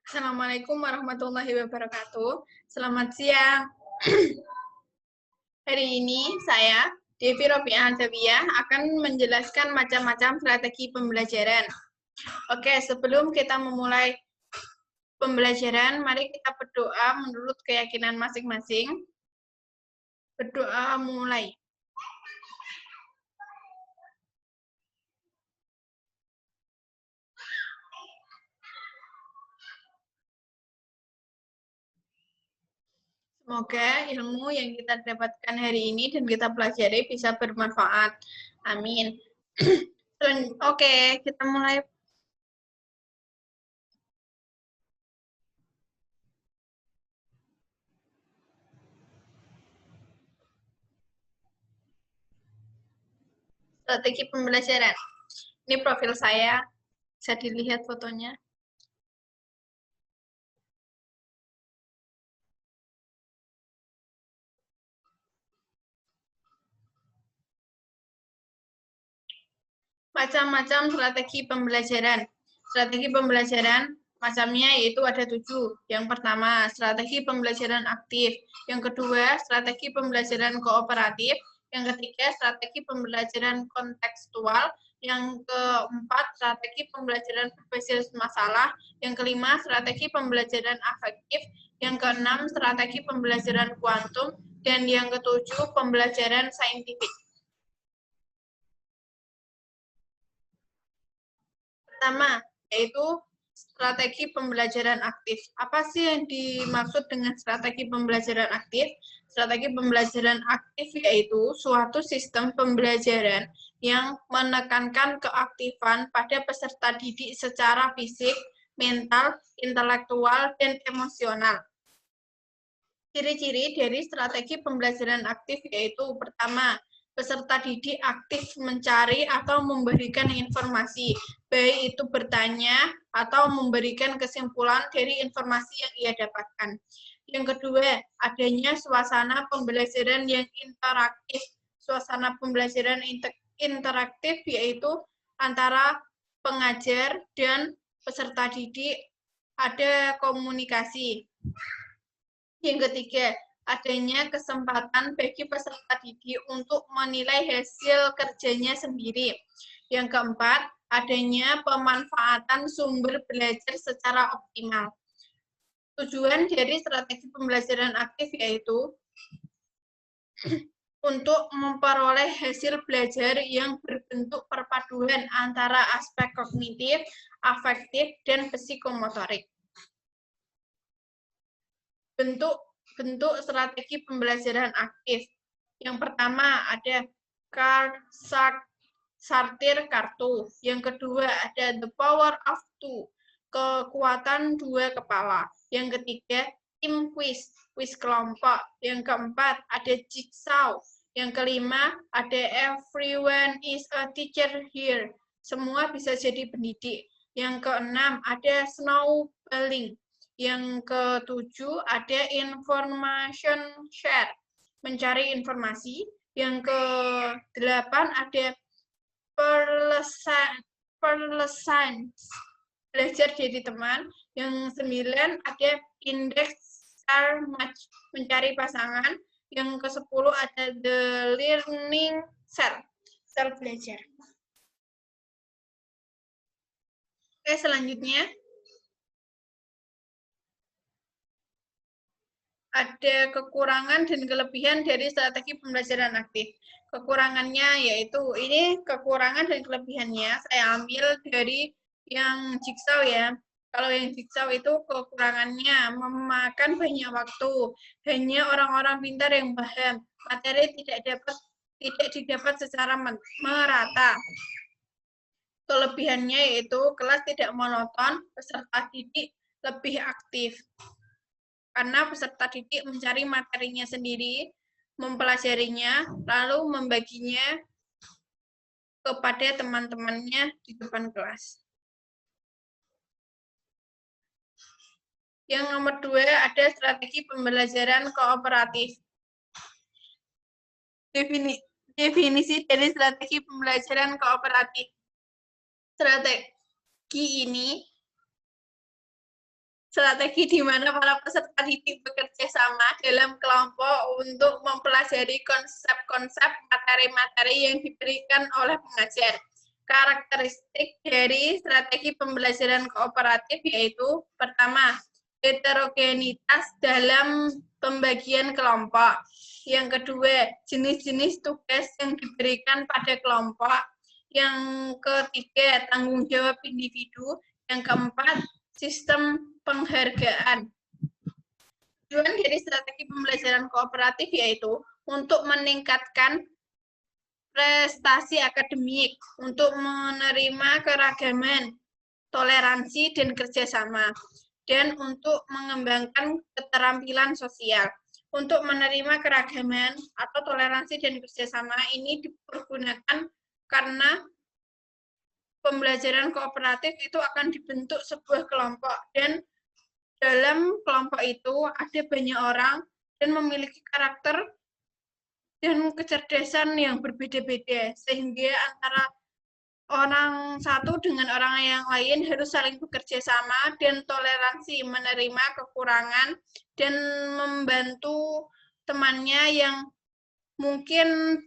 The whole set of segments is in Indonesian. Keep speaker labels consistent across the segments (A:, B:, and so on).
A: Assalamualaikum warahmatullahi wabarakatuh. Selamat siang. Hari ini saya, Devi Robiah Aldawiyah, akan menjelaskan macam-macam strategi pembelajaran. Oke, sebelum kita memulai pembelajaran, mari kita berdoa menurut keyakinan masing-masing. Berdoa mulai. Semoga ilmu yang kita dapatkan hari ini dan kita pelajari bisa bermanfaat. Amin. Oke, kita mulai. Strategi pembelajaran. Ini profil saya, bisa dilihat fotonya. Macam-macam strategi pembelajaran. Strategi pembelajaran macamnya yaitu ada 7. Yang pertama, strategi pembelajaran aktif. Yang kedua, strategi pembelajaran kooperatif. Yang ketiga, strategi pembelajaran kontekstual. Yang keempat, strategi pembelajaran berbasis masalah. Yang kelima, strategi pembelajaran afektif. Yang keenam, strategi pembelajaran kuantum. Dan yang ketujuh, pembelajaran saintifik. Pertama, yaitu strategi pembelajaran aktif. Apa sih yang dimaksud dengan strategi pembelajaran aktif? Strategi pembelajaran aktif yaitu suatu sistem pembelajaran yang menekankan keaktifan pada peserta didik secara fisik, mental, intelektual, dan emosional. Ciri-ciri dari strategi pembelajaran aktif yaitu pertama, peserta didik aktif mencari atau memberikan informasi, baik itu bertanya atau memberikan kesimpulan dari informasi yang ia dapatkan. Yang kedua, adanya suasana pembelajaran yang interaktif. Suasana pembelajaran interaktif yaitu antara pengajar dan peserta didik ada komunikasi. Yang ketiga, adanya kesempatan bagi peserta didik untuk menilai hasil kerjanya sendiri. Yang keempat, adanya pemanfaatan sumber belajar secara optimal. Tujuan dari strategi pembelajaran aktif yaitu untuk memperoleh hasil belajar yang berbentuk perpaduan antara aspek kognitif, afektif, dan psikomotorik. Bentuk strategi pembelajaran aktif. Yang pertama ada sortir kartu. Yang kedua ada the power of two, kekuatan dua kepala. Yang ketiga tim quiz, quiz kelompok. Yang keempat ada jigsaw. Yang kelima ada everyone is a teacher here, semua bisa jadi pendidik. Yang keenam ada snowballing. Yang ketujuh ada information share, mencari informasi. Yang ke-8 ada perlesan, belajar jadi teman. Yang 9 ada index star match, mencari pasangan. Yang ke-10 ada the learning cell, sel belajar. Oke, selanjutnya ada kekurangan dan kelebihan dari strategi pembelajaran aktif. Kekurangannya yaitu, ini kekurangan dan kelebihannya saya ambil dari yang jigsaw ya. Kalau yang jigsaw itu kekurangannya memakan banyak waktu, hanya orang-orang pintar yang paham, materi tidak didapat secara merata. Kelebihannya yaitu kelas tidak monoton, peserta didik lebih aktif. Karena peserta didik mencari materinya sendiri, mempelajarinya, lalu membaginya kepada teman-temannya di depan kelas. Yang nomor 2 ada strategi pembelajaran kooperatif. Definisi dari strategi pembelajaran kooperatif. Strategi ini strategi di mana para peserta didik bekerja sama dalam kelompok untuk mempelajari konsep-konsep materi-materi yang diberikan oleh pengajar. Karakteristik dari strategi pembelajaran kooperatif yaitu pertama, heterogenitas dalam pembagian kelompok. Yang kedua, jenis-jenis tugas yang diberikan pada kelompok. Yang ketiga, tanggung jawab individu. Yang keempat, sistem penghargaan. Tujuan dari strategi pembelajaran kooperatif yaitu untuk meningkatkan prestasi akademik, untuk menerima keragaman, toleransi, dan kerjasama, dan untuk mengembangkan keterampilan sosial. Untuk menerima keragaman atau toleransi dan kerjasama ini dipergunakan karena pembelajaran kooperatif itu akan dibentuk sebuah kelompok, dan dalam kelompok itu ada banyak orang dan memiliki karakter dan kecerdasan yang berbeda-beda, sehingga antara orang satu dengan orang yang lain harus saling bekerja sama dan toleransi, menerima kekurangan dan membantu temannya yang mungkin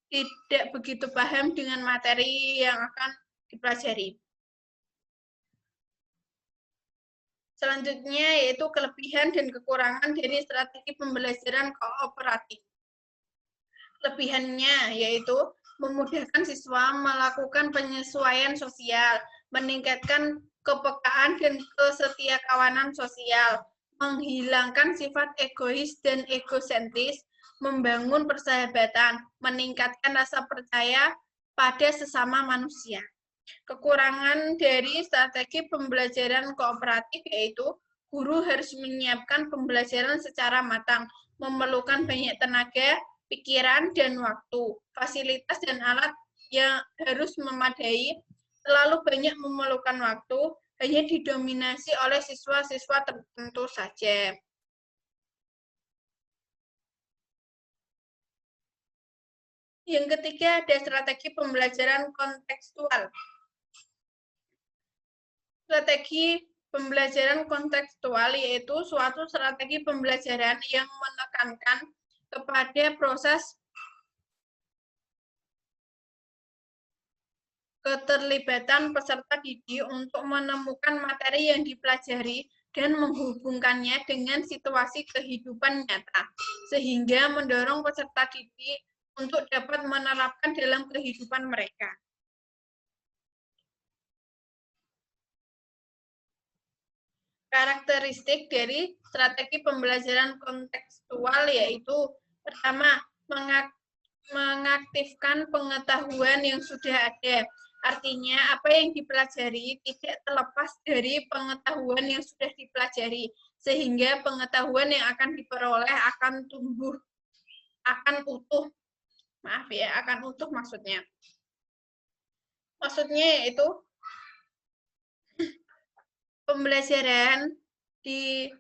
A: tidak begitu paham dengan materi yang akan dipelajari. Selanjutnya yaitu kelebihan dan kekurangan dari strategi pembelajaran kooperatif. Kelebihannya yaitu memudahkan siswa melakukan penyesuaian sosial, meningkatkan kepekaan dan kesetiakawanan sosial, menghilangkan sifat egois dan egosentris, membangun persahabatan, meningkatkan rasa percaya pada sesama manusia. Kekurangan dari strategi pembelajaran kooperatif yaitu guru harus menyiapkan pembelajaran secara matang, memerlukan banyak tenaga, pikiran, dan waktu. Fasilitas dan alat yang harus memadai, terlalu banyak memerlukan waktu, hanya didominasi oleh siswa-siswa tertentu saja. Yang ketiga ada strategi pembelajaran kontekstual. Strategi pembelajaran kontekstual yaitu suatu strategi pembelajaran yang menekankan kepada proses keterlibatan peserta didik untuk menemukan materi yang dipelajari dan menghubungkannya dengan situasi kehidupan nyata, sehingga mendorong peserta didik untuk dapat menerapkan dalam kehidupan mereka. Karakteristik dari strategi pembelajaran kontekstual yaitu pertama, mengaktifkan pengetahuan yang sudah ada. Artinya, apa yang dipelajari tidak terlepas dari pengetahuan yang sudah dipelajari, sehingga pengetahuan yang akan diperoleh akan tumbuh, akan utuh. Maaf ya, akan utuh maksudnya. Maksudnya yaitu pembelajaran di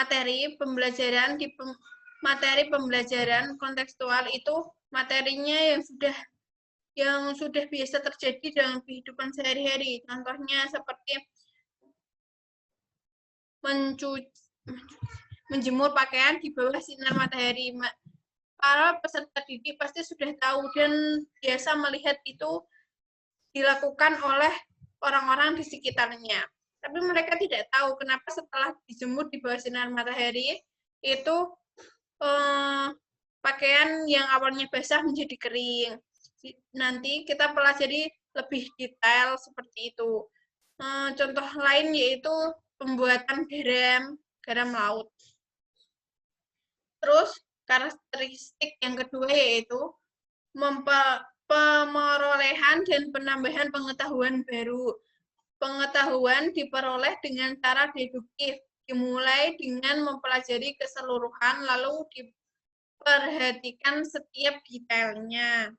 A: materi pembelajaran kontekstual itu materinya yang sudah biasa terjadi dalam kehidupan sehari-hari. Contohnya seperti menjemur pakaian di bawah sinar matahari. Para peserta didik pasti sudah tahu dan biasa melihat itu dilakukan oleh orang-orang di sekitarnya. Tapi mereka tidak tahu kenapa setelah dijemur di bawah sinar matahari, itu pakaian yang awalnya basah menjadi kering. Nanti kita pelajari lebih detail seperti itu. Contoh lain yaitu pembuatan garam laut. Terus karakteristik yang kedua yaitu pemerolehan dan penambahan pengetahuan baru. Pengetahuan diperoleh dengan cara deduktif, dimulai dengan mempelajari keseluruhan, lalu diperhatikan setiap detailnya.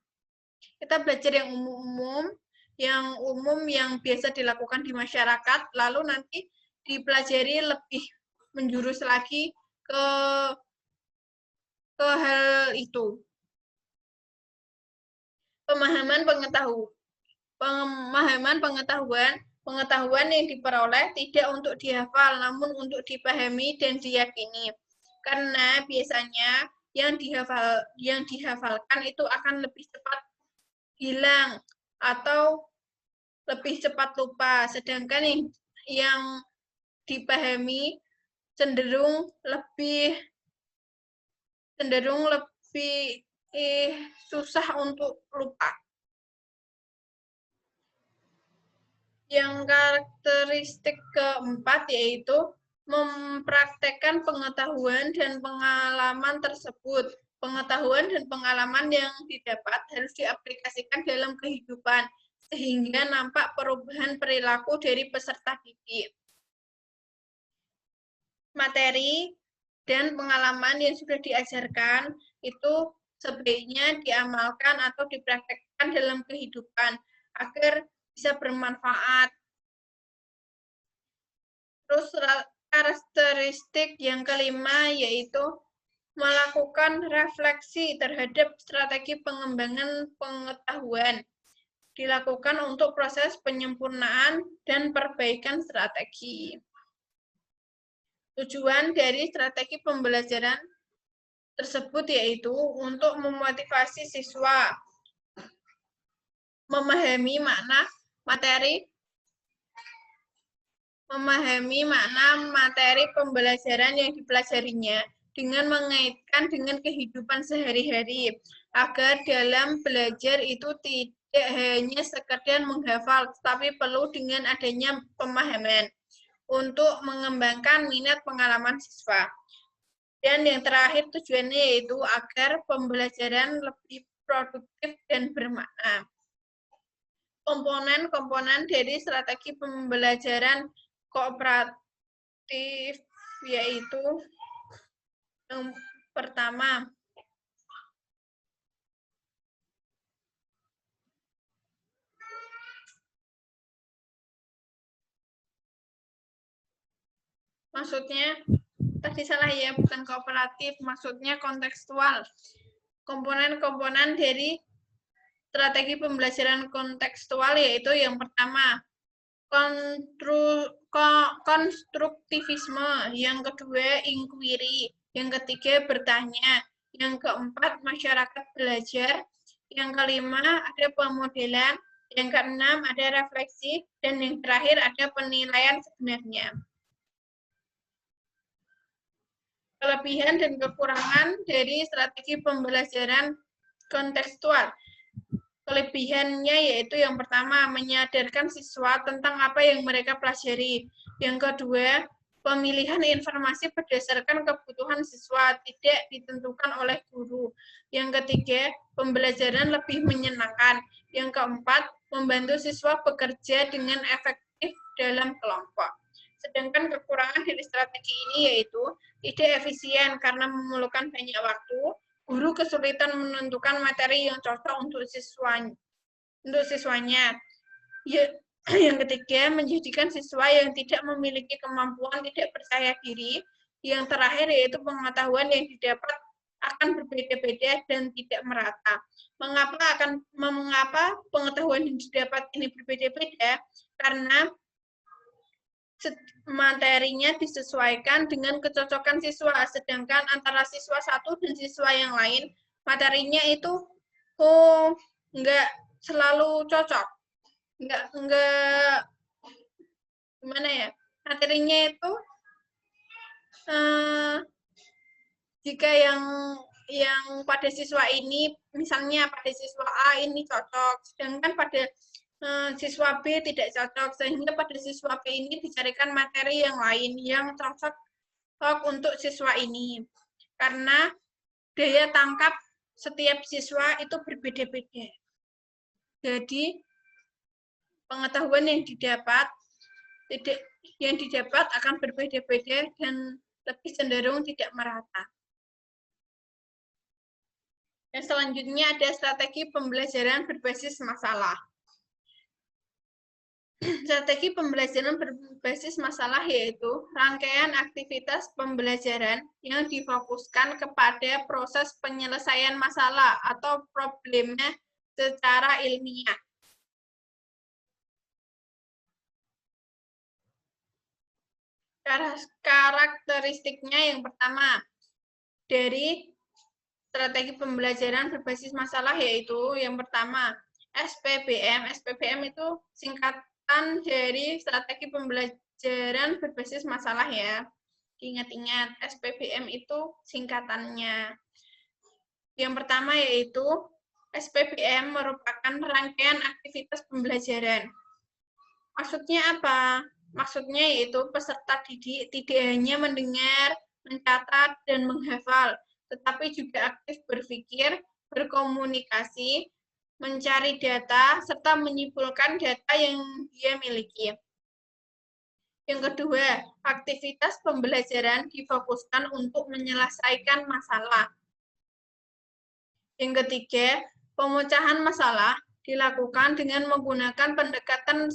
A: Kita belajar yang umum yang biasa dilakukan di masyarakat, lalu nanti dipelajari lebih menjurus lagi ke hal itu. Pemahaman pengetahuan Pengetahuan yang diperoleh tidak untuk dihafal, namun untuk dipahami dan diyakini. Karena biasanya yang dihafalkan itu akan lebih cepat hilang atau lebih cepat lupa, sedangkan yang dipahami cenderung lebih susah untuk lupa. Yang karakteristik keempat yaitu mempraktekkan pengetahuan dan pengalaman tersebut. Pengetahuan dan pengalaman yang didapat harus diaplikasikan dalam kehidupan, sehingga nampak perubahan perilaku dari peserta didik. Materi dan pengalaman yang sudah diajarkan itu sebaiknya diamalkan atau dipraktekkan dalam kehidupan agar bisa bermanfaat. Terus karakteristik yang kelima yaitu melakukan refleksi terhadap strategi pengembangan pengetahuan. Dilakukan untuk proses penyempurnaan dan perbaikan strategi. Tujuan dari strategi pembelajaran tersebut yaitu untuk memotivasi siswa memahami makna materi pembelajaran yang dipelajarinya dengan mengaitkan dengan kehidupan sehari-hari, agar dalam belajar itu tidak hanya sekedar menghafal, tetapi perlu dengan adanya pemahaman untuk mengembangkan minat pengalaman siswa. Dan yang terakhir tujuannya yaitu agar pembelajaran lebih produktif dan bermakna. Komponen-komponen dari strategi pembelajaran kooperatif yaitu yang pertama, maksudnya tadi salah ya, bukan kooperatif, maksudnya kontekstual. Komponen-komponen dari strategi pembelajaran kontekstual yaitu yang pertama, konstruktivisme, yang kedua inquiry, yang ketiga bertanya, yang keempat masyarakat belajar, yang kelima ada pemodelan, yang keenam ada refleksi, dan yang terakhir ada penilaian sebenarnya. Kelebihan dan kekurangan dari strategi pembelajaran kontekstual. Kelebihannya yaitu yang pertama, menyadarkan siswa tentang apa yang mereka pelajari. Yang kedua, pemilihan informasi berdasarkan kebutuhan siswa, tidak ditentukan oleh guru. Yang ketiga, pembelajaran lebih menyenangkan. Yang keempat, membantu siswa bekerja dengan efektif dalam kelompok. Sedangkan kekurangan dari strategi ini yaitu tidak efisien karena memerlukan banyak waktu, guru kesulitan menentukan materi yang cocok untuk siswanya. Yang ketiga, menjadikan siswa yang tidak memiliki kemampuan tidak percaya diri. Yang terakhir yaitu pengetahuan yang didapat akan berbeda-beda dan tidak merata. Mengapa pengetahuan yang didapat ini berbeda-beda? Karena materinya disesuaikan dengan kecocokan siswa, sedangkan antara siswa satu dan siswa yang lain, materinya itu nggak selalu cocok. Nggak gimana ya, materinya itu jika yang pada siswa ini, misalnya pada siswa A ini cocok, sedangkan pada siswa B tidak cocok, sehingga pada siswa B ini dicarikan materi yang lain yang cocok untuk siswa ini. Karena daya tangkap setiap siswa itu berbeda-beda. Jadi, pengetahuan yang didapat akan berbeda-beda dan lebih cenderung tidak merata. Dan selanjutnya ada strategi pembelajaran berbasis masalah. Strategi pembelajaran berbasis masalah yaitu rangkaian aktivitas pembelajaran yang difokuskan kepada proses penyelesaian masalah atau problemnya secara ilmiah. Karakteristiknya yang pertama, dari strategi pembelajaran berbasis masalah yaitu yang pertama, SPBM. SPBM itu singkatan dari strategi pembelajaran berbasis masalah ya. Ingat-ingat, SPBM itu singkatannya. Yang pertama yaitu SPBM merupakan rangkaian aktivitas pembelajaran. Maksudnya apa? Maksudnya yaitu peserta didik tidak hanya mendengar, mencatat, dan menghafal, tetapi juga aktif berpikir, berkomunikasi, mencari data, serta menyimpulkan data yang dia miliki. Yang kedua, aktivitas pembelajaran difokuskan untuk menyelesaikan masalah. Yang ketiga, pemecahan masalah dilakukan dengan menggunakan pendekatan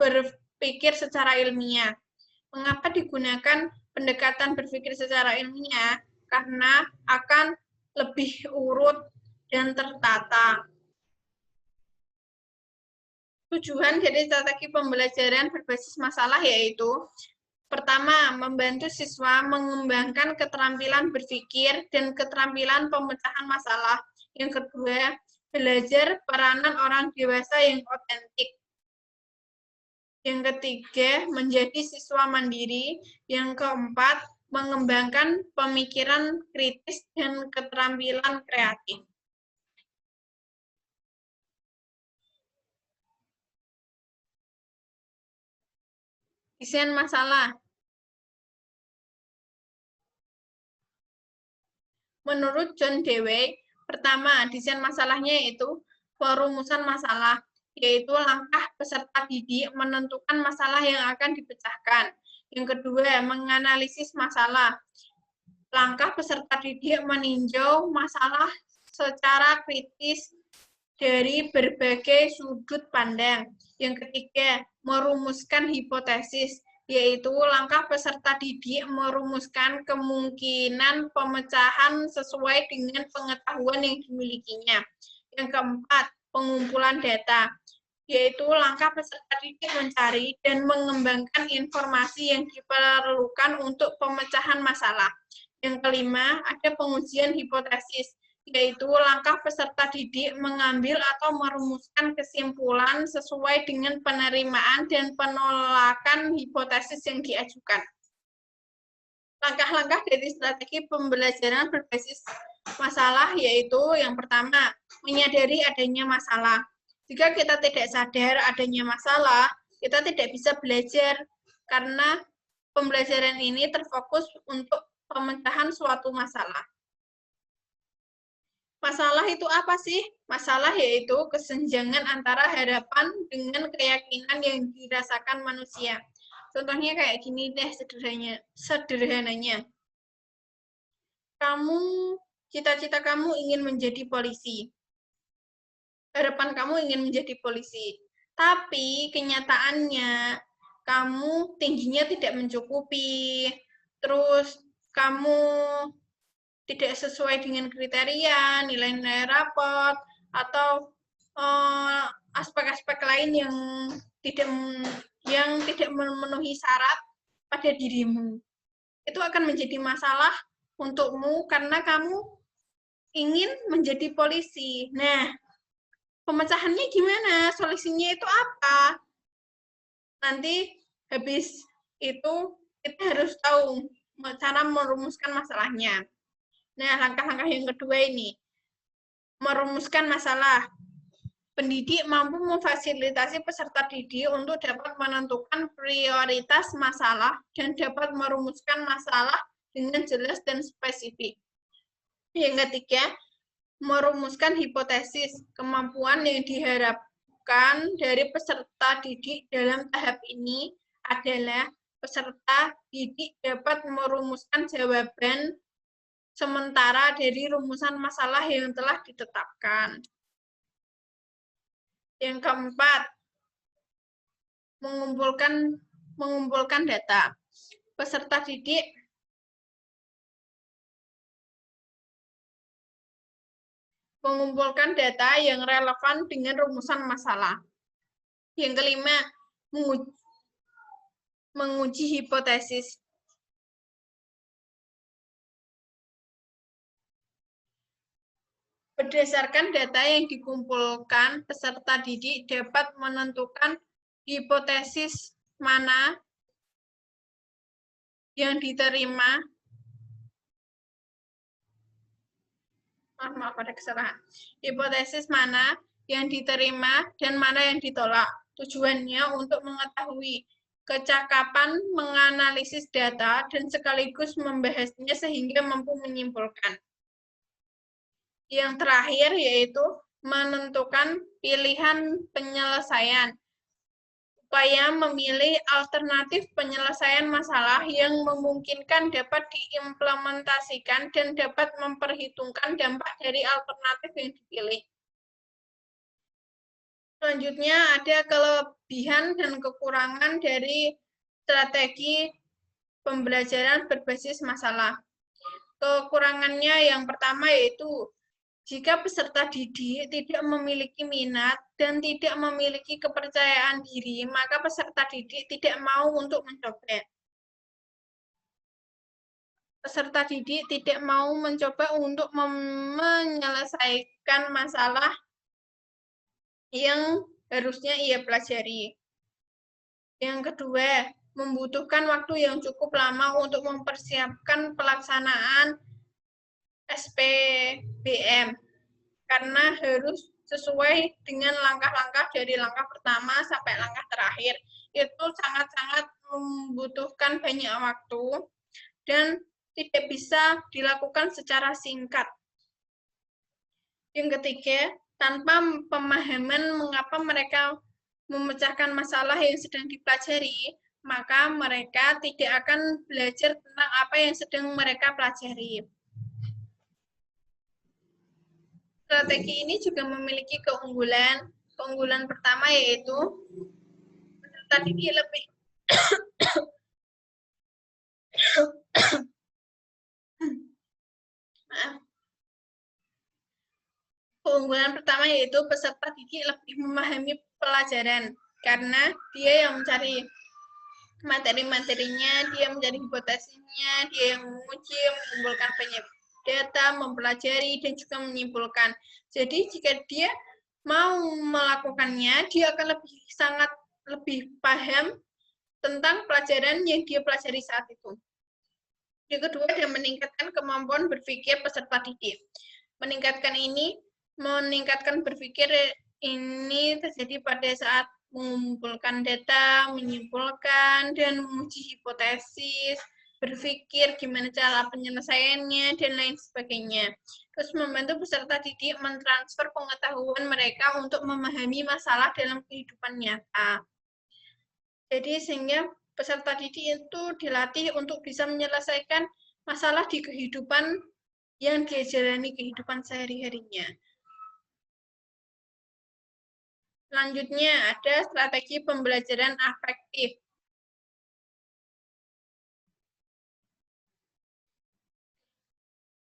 A: berpikir secara ilmiah. Mengapa digunakan pendekatan berpikir secara ilmiah? Karena akan lebih urut dan tertata. Tujuan dari strategi pembelajaran berbasis masalah yaitu pertama, membantu siswa mengembangkan keterampilan berpikir dan keterampilan pemecahan masalah. Yang kedua, belajar peranan orang dewasa yang otentik. Yang ketiga, menjadi siswa mandiri. Yang keempat, mengembangkan pemikiran kritis dan keterampilan kreatif. Desain masalah. Menurut John Dewey, pertama, desain masalahnya yaitu perumusan masalah, yaitu langkah peserta didik menentukan masalah yang akan dipecahkan. Yang kedua, menganalisis masalah. Langkah peserta didik meninjau masalah secara kritis dari berbagai sudut pandang. Yang ketiga, merumuskan hipotesis, yaitu langkah peserta didik merumuskan kemungkinan pemecahan sesuai dengan pengetahuan yang dimilikinya. Yang keempat, pengumpulan data, yaitu langkah peserta didik mencari dan mengembangkan informasi yang diperlukan untuk pemecahan masalah. Yang kelima, ada pengujian hipotesis, yaitu langkah peserta didik mengambil atau merumuskan kesimpulan sesuai dengan penerimaan dan penolakan hipotesis yang diajukan. Langkah-langkah dari strategi pembelajaran berbasis masalah yaitu yang pertama, menyadari adanya masalah. Jika kita tidak sadar adanya masalah, kita tidak bisa belajar karena pembelajaran ini terfokus untuk pemecahan suatu masalah. Masalah itu apa sih? Masalah yaitu kesenjangan antara harapan dengan keyakinan yang dirasakan manusia. Contohnya kayak gini deh sederhananya. Cita-cita kamu ingin menjadi polisi. Harapan kamu ingin menjadi polisi. Tapi kenyataannya kamu tingginya tidak mencukupi. Terus kamu tidak sesuai dengan kriteria, nilai-nilai rapot, atau aspek-aspek lain yang tidak memenuhi syarat pada dirimu. Itu akan menjadi masalah untukmu karena kamu ingin menjadi polisi. Nah, pemecahannya gimana? Solusinya itu apa? Nanti habis itu kita harus tahu cara merumuskan masalahnya. Nah, langkah-langkah yang kedua ini, merumuskan masalah. Pendidik mampu memfasilitasi peserta didik untuk dapat menentukan prioritas masalah dan dapat merumuskan masalah dengan jelas dan spesifik. Yang ketiga, merumuskan hipotesis. Kemampuan yang diharapkan dari peserta didik dalam tahap ini adalah peserta didik dapat merumuskan jawaban sementara dari rumusan masalah yang telah ditetapkan. Yang keempat, mengumpulkan data. Peserta didik mengumpulkan data yang relevan dengan rumusan masalah. Yang kelima, menguji hipotesis. Berdasarkan data yang dikumpulkan, peserta didik dapat menentukan hipotesis mana yang diterima. Maaf, ada kesalahan. Hipotesis mana yang diterima dan mana yang ditolak. Tujuannya untuk mengetahui kecakapan menganalisis data dan sekaligus membahasnya sehingga mampu menyimpulkan. Yang terakhir yaitu menentukan pilihan penyelesaian, upaya memilih alternatif penyelesaian masalah yang memungkinkan dapat diimplementasikan dan dapat memperhitungkan dampak dari alternatif yang dipilih. Selanjutnya ada kelebihan dan kekurangan dari strategi pembelajaran berbasis masalah. Kekurangannya yang pertama yaitu jika peserta didik tidak memiliki minat dan tidak memiliki kepercayaan diri, maka peserta didik tidak mau untuk mencoba. Peserta didik tidak mau mencoba untuk menyelesaikan masalah yang harusnya ia pelajari. Yang kedua, membutuhkan waktu yang cukup lama untuk mempersiapkan pelaksanaan SPBM, karena harus sesuai dengan langkah-langkah dari langkah pertama sampai langkah terakhir. Itu sangat-sangat membutuhkan banyak waktu dan tidak bisa dilakukan secara singkat. Yang ketiga, tanpa pemahaman mengapa mereka memecahkan masalah yang sedang dipelajari, maka mereka tidak akan belajar tentang apa yang sedang mereka pelajari. Strategi ini juga memiliki keunggulan. Keunggulan pertama yaitu peserta didik lebih Keunggulan pertama yaitu peserta didik lebih memahami pelajaran karena dia yang mencari materi-materinya, dia mencari hipotesisnya, dia yang menguji, mengumpulkan banyak data, mempelajari, dan juga menyimpulkan. Jadi jika dia mau melakukannya, dia akan sangat lebih paham tentang pelajaran yang dia pelajari saat itu. Yang kedua, dia meningkatkan kemampuan berpikir peserta didik. Meningkatkan berpikir ini terjadi pada saat mengumpulkan data, menyimpulkan, dan menguji hipotesis, berpikir gimana cara penyelesaiannya, dan lain sebagainya. Terus membantu peserta didik mentransfer pengetahuan mereka untuk memahami masalah dalam kehidupan nyata. Jadi sehingga peserta didik itu dilatih untuk bisa menyelesaikan masalah di kehidupan yang dia jalani kehidupan sehari-harinya. Selanjutnya ada strategi pembelajaran afektif.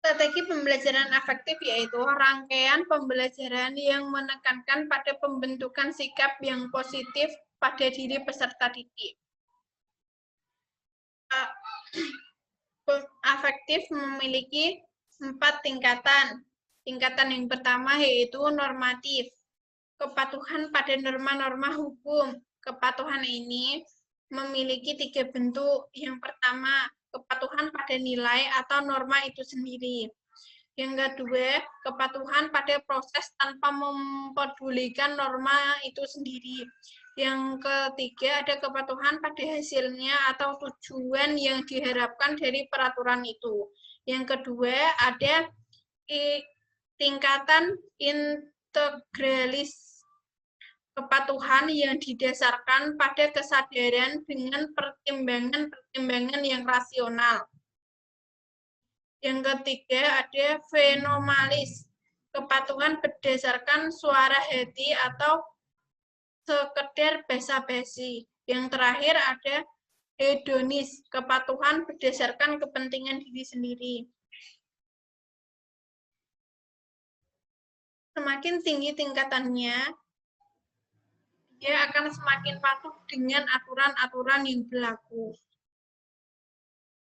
A: Strategi pembelajaran afektif yaitu rangkaian pembelajaran yang menekankan pada pembentukan sikap yang positif pada diri peserta didik. Afektif memiliki 4 tingkatan. Tingkatan yang pertama yaitu normatif. Kepatuhan pada norma-norma hukum. Kepatuhan ini memiliki 3 bentuk. Yang pertama, kepatuhan pada nilai atau norma itu sendiri. Yang kedua, kepatuhan pada proses tanpa mempedulikan norma itu sendiri. Yang ketiga, ada kepatuhan pada hasilnya atau tujuan yang diharapkan dari peraturan itu. Yang kedua, ada tingkatan integralis, kepatuhan yang didasarkan pada kesadaran dengan pertimbangan-pertimbangan yang rasional. Yang ketiga ada fenomalis, kepatuhan berdasarkan suara hati atau sekedar basa-basi. Yang terakhir ada hedonis, kepatuhan berdasarkan kepentingan diri sendiri. Semakin tinggi tingkatannya, dia akan semakin patuh dengan aturan-aturan yang berlaku.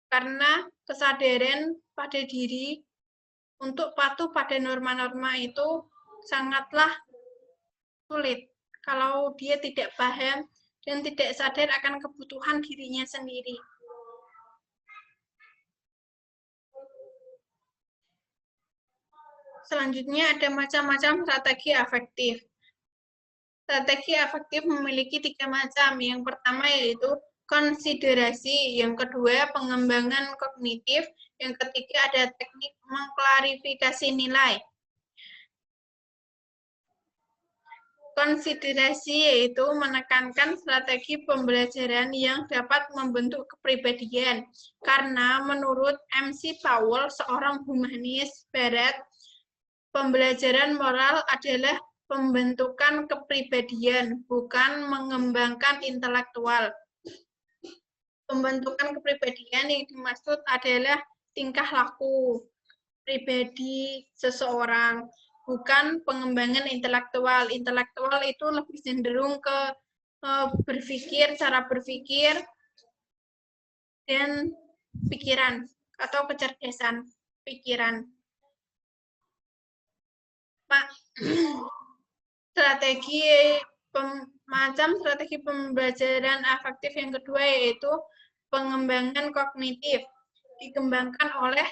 A: Karena kesadaran pada diri untuk patuh pada norma-norma itu sangatlah sulit kalau dia tidak paham dan tidak sadar akan kebutuhan dirinya sendiri. Selanjutnya ada macam-macam strategi afektif. Strategi afektif memiliki 3 macam. Yang pertama yaitu konsiderasi, yang kedua pengembangan kognitif, yang ketiga ada teknik mengklarifikasi nilai. Konsiderasi yaitu menekankan strategi pembelajaran yang dapat membentuk kepribadian. Karena menurut MC Powell, seorang humanis barat, pembelajaran moral adalah pembentukan kepribadian, bukan mengembangkan intelektual. Pembentukan kepribadian yang dimaksud adalah tingkah laku pribadi seseorang, bukan pengembangan intelektual. Intelektual itu lebih cenderung ke berpikir, cara berpikir, dan pikiran, atau kecerdasan pikiran. Macam strategi pembelajaran afektif yang kedua yaitu pengembangan kognitif. Dikembangkan oleh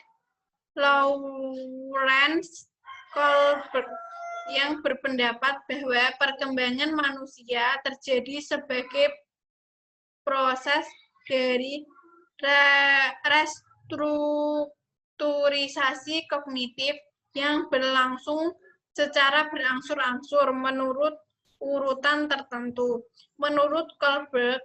A: Lawrence Kohlberg yang berpendapat bahwa perkembangan manusia terjadi sebagai proses dari restrukturisasi kognitif yang berlangsung secara berangsur-angsur menurut urutan tertentu. Menurut Kohlberg,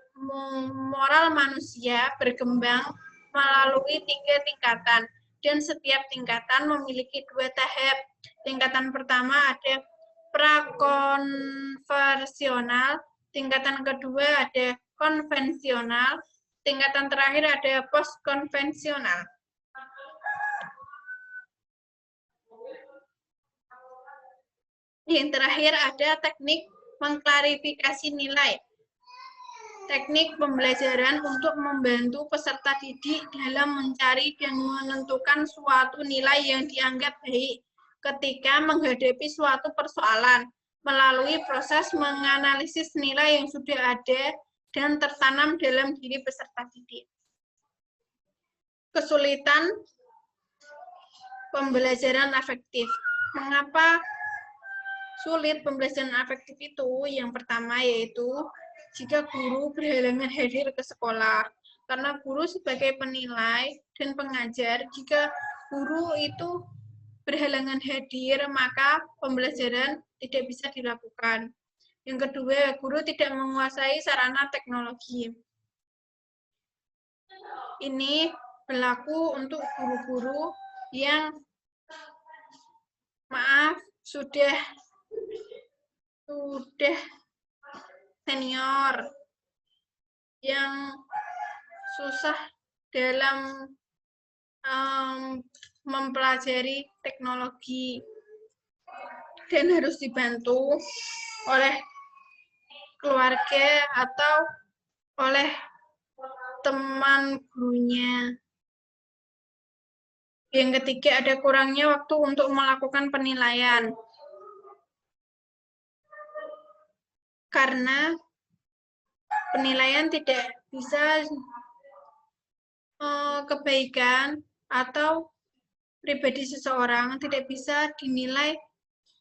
A: moral manusia berkembang melalui 3 tingkatan, dan setiap tingkatan memiliki 2 tahap. Tingkatan pertama ada prakonversional, tingkatan kedua ada konvensional, tingkatan terakhir ada postkonvensional. Yang terakhir ada teknik mengklarifikasi nilai. Teknik pembelajaran untuk membantu peserta didik dalam mencari dan menentukan suatu nilai yang dianggap baik ketika menghadapi suatu persoalan melalui proses menganalisis nilai yang sudah ada dan tertanam dalam diri peserta didik. Kesulitan pembelajaran afektif. Mengapa sulit pembelajaran afektif itu? Yang pertama yaitu jika guru berhalangan hadir ke sekolah. Karena guru sebagai penilai dan pengajar, jika guru itu berhalangan hadir, maka pembelajaran tidak bisa dilakukan. Yang kedua, guru tidak menguasai sarana teknologi. Ini berlaku untuk guru-guru yang sudah senior, yang susah dalam mempelajari teknologi dan harus dibantu oleh keluarga atau oleh teman gurunya. Yang ketiga, ada kurangnya waktu untuk melakukan penilaian. Karena penilaian tidak bisa kebaikan atau pribadi seseorang tidak bisa dinilai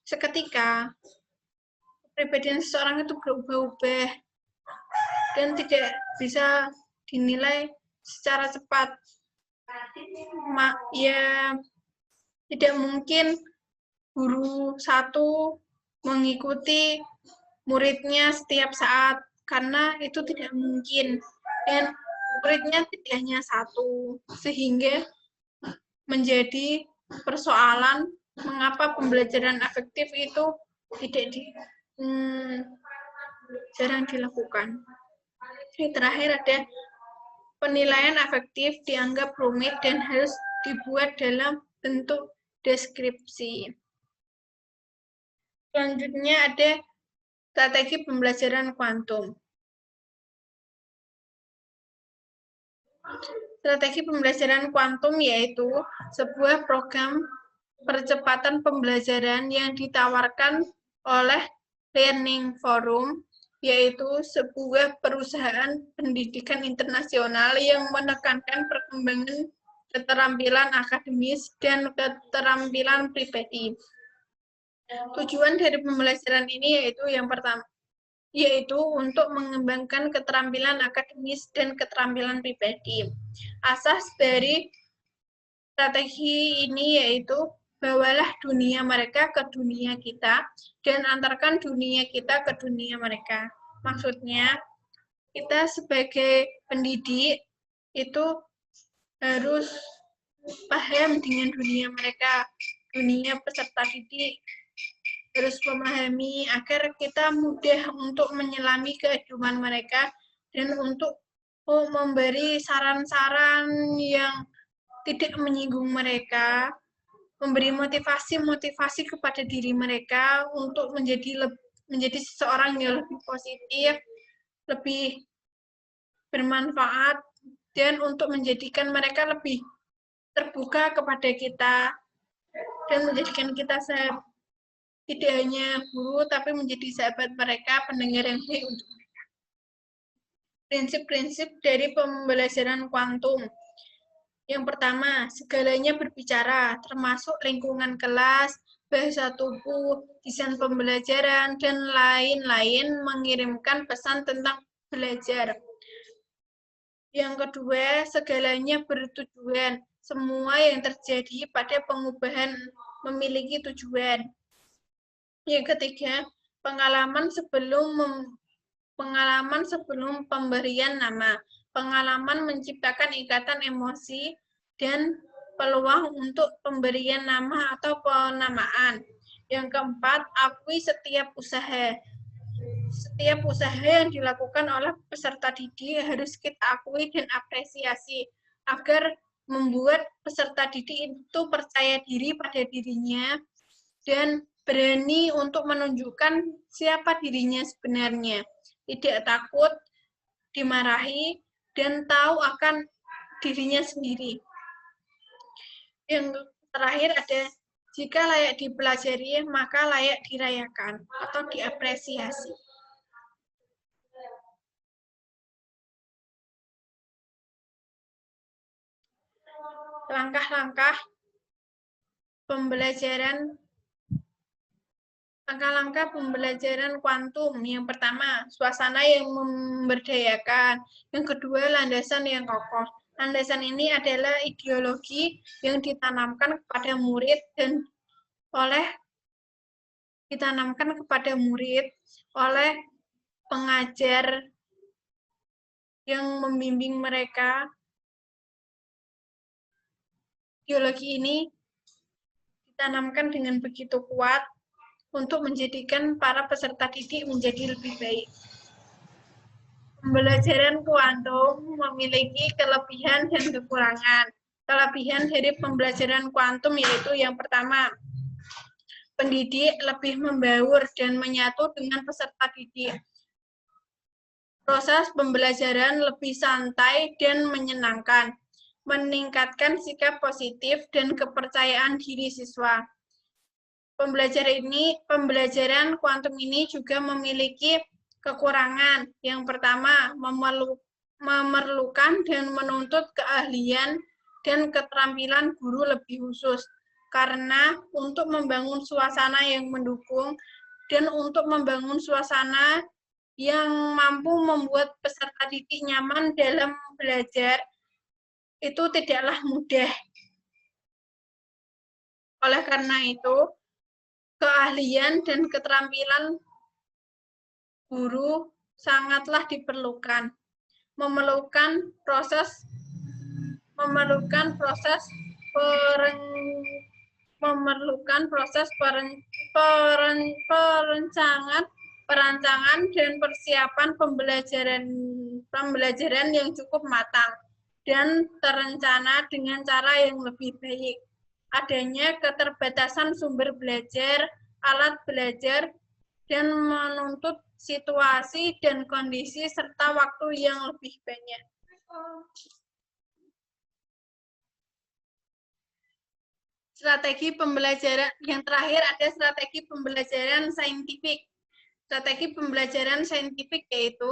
A: seketika. Kepribadian seseorang itu berubah-ubah dan tidak bisa dinilai secara cepat. Ya, tidak mungkin guru satu mengikuti muridnya setiap saat, karena itu tidak mungkin. Dan muridnya tidak hanya satu, sehingga menjadi persoalan mengapa pembelajaran afektif itu tidak jarang dilakukan. Yang terakhir ada penilaian afektif dianggap rumit dan harus dibuat dalam bentuk deskripsi. Selanjutnya ada Strategi pembelajaran kuantum. Strategi pembelajaran kuantum yaitu sebuah program percepatan pembelajaran yang ditawarkan oleh Learning Forum, yaitu sebuah perusahaan pendidikan internasional yang menekankan perkembangan keterampilan akademis dan keterampilan pribadi. Tujuan dari pembelajaran ini yaitu yang pertama, yaitu untuk mengembangkan keterampilan akademis dan keterampilan pribadi. Asas dari strategi ini yaitu bawalah dunia mereka ke dunia kita dan antarkan dunia kita ke dunia mereka. Maksudnya, kita sebagai pendidik itu harus paham dengan dunia mereka, dunia peserta didik, harus memahami agar kita mudah untuk menyelami kehidupan mereka dan untuk memberi saran-saran yang tidak menyinggung mereka, memberi motivasi kepada diri mereka untuk menjadi seseorang yang lebih positif, lebih bermanfaat, dan untuk menjadikan mereka lebih terbuka kepada kita dan menjadikan kita tidak hanya guru, tapi menjadi sahabat mereka, pendengar yang baik untuk mereka. Prinsip-prinsip dari pembelajaran kuantum. Yang pertama, segalanya berbicara, termasuk lingkungan kelas, bahasa tubuh, desain pembelajaran, dan lain-lain mengirimkan pesan tentang belajar. Yang kedua, segalanya bertujuan. Semua yang terjadi pada pengubahan memiliki tujuan. Yang ketiga, pengalaman sebelum pemberian nama. Pengalaman menciptakan ikatan emosi dan peluang untuk pemberian nama atau penamaan. Yang keempat, akui setiap usaha. Setiap usaha yang dilakukan oleh peserta didik harus kita akui dan apresiasi agar membuat peserta didik itu percaya diri pada dirinya dan berani untuk menunjukkan siapa dirinya sebenarnya, tidak takut dimarahi, dan tahu akan dirinya sendiri. Yang terakhir ada, jika layak dipelajari, maka layak dirayakan atau diapresiasi. Langkah-langkah pembelajaran Langkah-langkah pembelajaran kuantum. Yang pertama, suasana yang memberdayakan. Yang kedua, landasan yang kokoh. Landasan ini adalah ideologi yang ditanamkan kepada murid oleh pengajar yang membimbing mereka. Ideologi ini ditanamkan dengan begitu kuat untuk menjadikan para peserta didik menjadi lebih baik. Pembelajaran kuantum memiliki kelebihan dan kekurangan. Kelebihan dari pembelajaran kuantum yaitu yang pertama, pendidik lebih membaur dan menyatu dengan peserta didik. Proses pembelajaran lebih santai dan menyenangkan, meningkatkan sikap positif dan kepercayaan diri siswa. Pembelajaran kuantum ini juga memiliki kekurangan. Yang pertama, memerlukan dan menuntut keahlian dan keterampilan guru lebih khusus. Karena untuk membangun suasana yang mendukung dan untuk membangun suasana yang mampu membuat peserta didik nyaman dalam belajar, itu tidaklah mudah. Oleh karena itu, keahlian dan keterampilan guru sangatlah diperlukan. Memerlukan proses perancangan dan persiapan pembelajaran yang cukup matang dan terencana dengan cara yang lebih baik. Adanya keterbatasan sumber belajar, alat belajar, dan menuntut situasi dan kondisi serta waktu yang lebih banyak. Strategi pembelajaran yang terakhir ada strategi pembelajaran saintifik. Strategi pembelajaran saintifik yaitu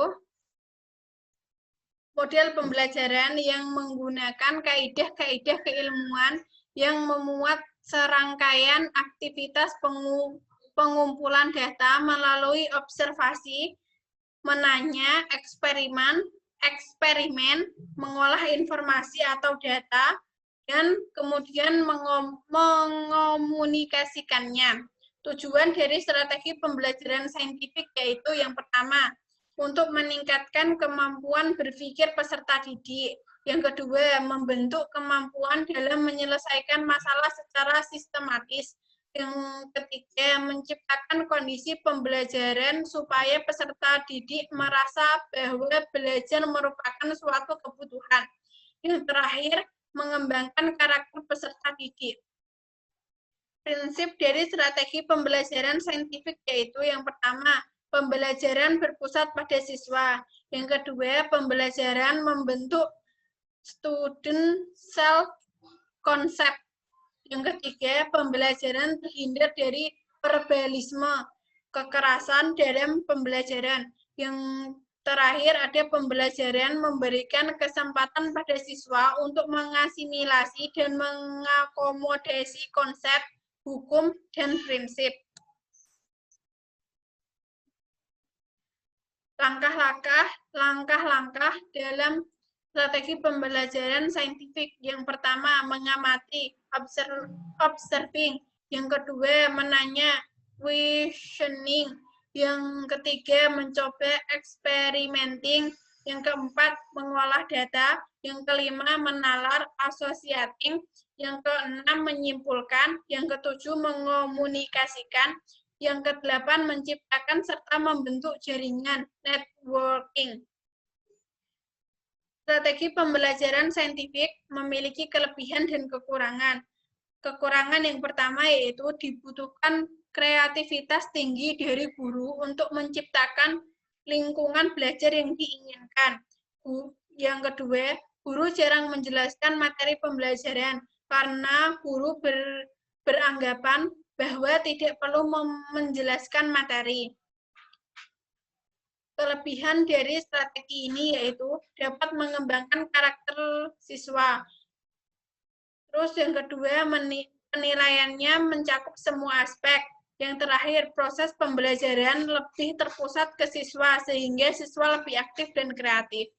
A: model pembelajaran yang menggunakan kaidah-kaidah keilmuan yang memuat serangkaian aktivitas pengumpulan data melalui observasi, menanya, eksperimen, mengolah informasi atau data, dan kemudian mengomunikasikannya. Tujuan dari strategi pembelajaran saintifik yaitu yang pertama, untuk meningkatkan kemampuan berpikir peserta didik. Yang kedua, membentuk kemampuan dalam menyelesaikan masalah secara sistematis. Yang ketiga, menciptakan kondisi pembelajaran supaya peserta didik merasa bahwa belajar merupakan suatu kebutuhan. Yang terakhir, mengembangkan karakter peserta didik. Prinsip dari strategi pembelajaran saintifik yaitu yang pertama, pembelajaran berpusat pada siswa. Yang kedua, pembelajaran membentuk student self-concept. Yang ketiga, pembelajaran terhindar dari verbalisme, kekerasan dalam pembelajaran. Yang terakhir ada pembelajaran memberikan kesempatan pada siswa untuk mengasimilasi dan mengakomodasi konsep, hukum, dan prinsip. Langkah-langkah dalam strategi pembelajaran saintifik. Yang pertama, mengamati, observing. Yang kedua, menanya, questioning. Yang ketiga, mencoba, experimenting. Yang keempat, mengolah data. Yang kelima, menalar, associating. Yang keenam, menyimpulkan. Yang ketujuh, mengomunikasikan. Yang kedelapan, menciptakan serta membentuk jaringan, networking. Strategi pembelajaran saintifik memiliki kelebihan dan kekurangan. Kekurangan yang pertama yaitu dibutuhkan kreativitas tinggi dari guru untuk menciptakan lingkungan belajar yang diinginkan. Yang kedua, guru jarang menjelaskan materi pembelajaran karena guru beranggapan bahwa tidak perlu menjelaskan materi. Kelebihan dari strategi ini yaitu dapat mengembangkan karakter siswa. Terus yang kedua, penilaiannya mencakup semua aspek. Yang terakhir, proses pembelajaran lebih terpusat ke siswa sehingga siswa lebih aktif dan kreatif.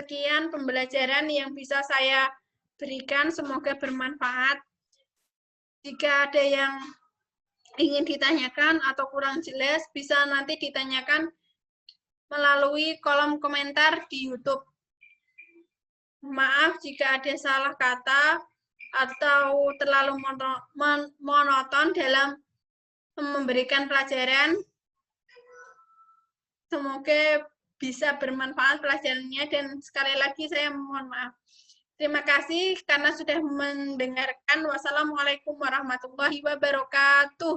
A: Sekian pembelajaran yang bisa saya berikan, semoga bermanfaat. Jika ada yang ingin ditanyakan atau kurang jelas, bisa nanti ditanyakan melalui kolom komentar di YouTube. Maaf jika ada salah kata atau terlalu monoton dalam memberikan pelajaran. Semoga bisa bermanfaat pelajarannya dan sekali lagi saya mohon maaf. Terima kasih karena sudah mendengarkan. Wassalamualaikum warahmatullahi wabarakatuh.